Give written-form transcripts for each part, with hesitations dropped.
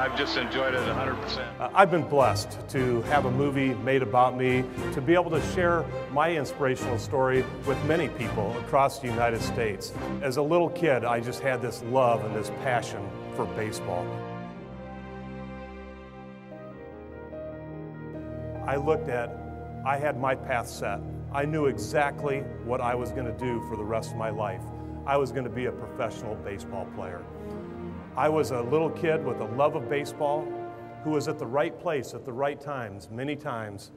I've just enjoyed it 100%. I've been blessed to have a movie made about me, to be able to share my inspirational story with many people across the United States. As a little kid, I just had this love and this passion for baseball. I had my path set. I knew exactly what I was going to do for the rest of my life. I was going to be a professional baseball player. I was a little kid with a love of baseball who was at the right place at the right times, many times,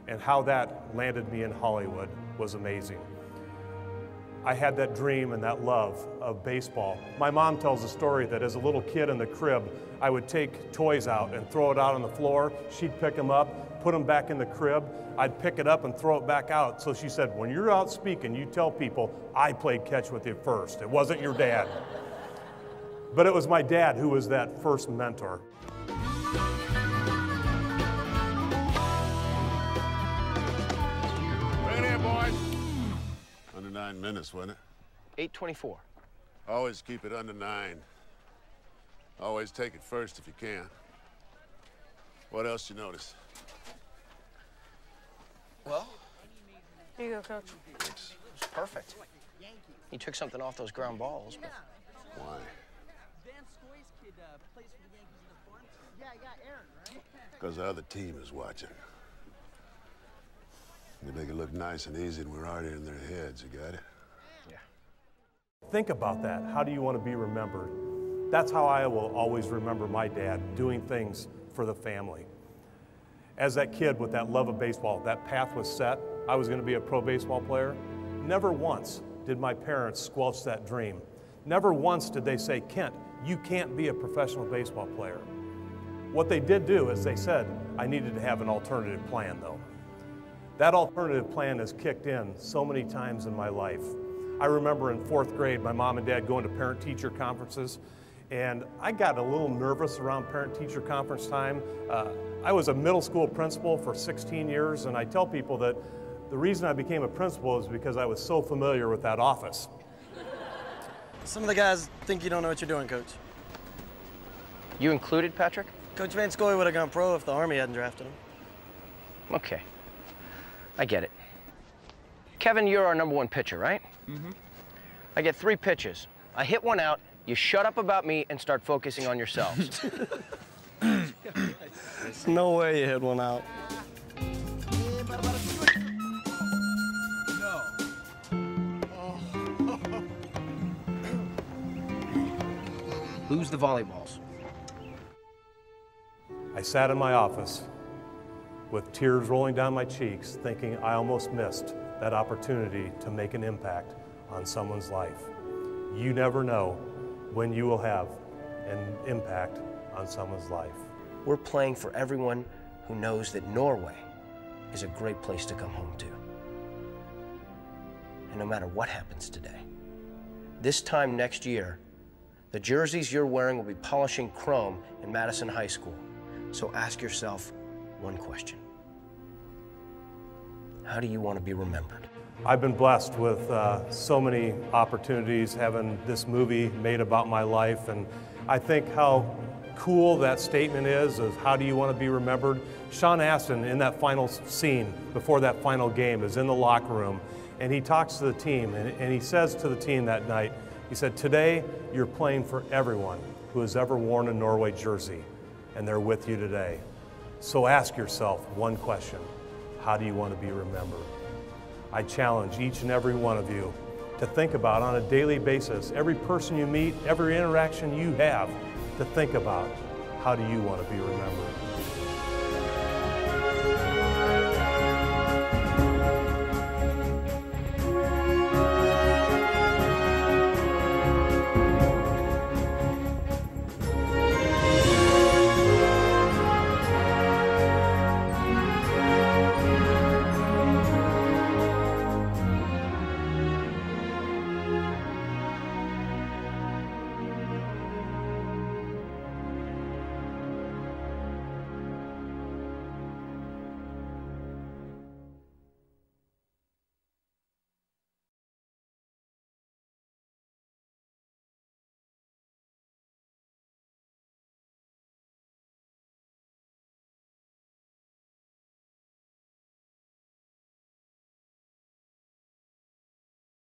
and how that landed me in Hollywood was amazing. I had that dream and that love of baseball. My mom tells a story that as a little kid in the crib, I would take toys out and throw it out on the floor. She'd pick them up, put them back in the crib. I'd pick it up and throw it back out. So she said, when you're out speaking, you tell people, I played catch with you first. It wasn't your dad. But it was my dad who was that first mentor. Bring it in, boys. Under 9 minutes, wasn't it? 8:24. Always keep it under 9. Always take it first if you can. What else you notice? Well, Here you go, Coach. it's perfect. He took something off those ground balls, but Why? Because the other team is watching. You make it look nice and easy, and we're already in their heads. You got it? yeah. Think about that. How do you want to be remembered? That's how I will always remember my dad, doing things for the family. As that kid with that love of baseball, that path was set. I was going to be a pro baseball player. Never once did my parents squelch that dream. Never once did they say, Kent, you can't be a professional baseball player. What they did do is they said, I needed to have an alternative plan though. That alternative plan has kicked in so many times in my life. I remember in 4th grade, my mom and dad going to parent-teacher conferences, and I got a little nervous around parent-teacher conference time. I was a middle school principal for 16 years, and I tell people that the reason I became a principal is because I was so familiar with that office. Some of the guys think you don't know what you're doing, Coach. You included, Patrick? Coach Van Scoy would have gone pro if the Army hadn't drafted him. Okay. I get it. Kevin, you're our #1 pitcher, right? Mm-hmm. I get 3 pitches. I hit one out, you shut up about me and start focusing on yourselves. There's no way you hit one out. Lose the volleyballs. I sat in my office with tears rolling down my cheeks, thinking I almost missed that opportunity to make an impact on someone's life. You never know when you will have an impact on someone's life. We're playing for everyone who knows that Norway is a great place to come home to. And no matter what happens today, this time next year, the jerseys you're wearing will be polishing chrome in Madison High School. So ask yourself one question. How do you want to be remembered? I've been blessed with so many opportunities having this movie made about my life, and I think how cool that statement is of how do you want to be remembered. Sean Astin, in that final scene before that final game, is in the locker room, and he talks to the team, and he says to the team that night, he said, today you're playing for everyone who has ever worn a Norway jersey, and they're with you today. So ask yourself one question: how do you want to be remembered? I challenge each and every one of you to think about on a daily basis, every person you meet, every interaction you have, to think about how do you want to be remembered.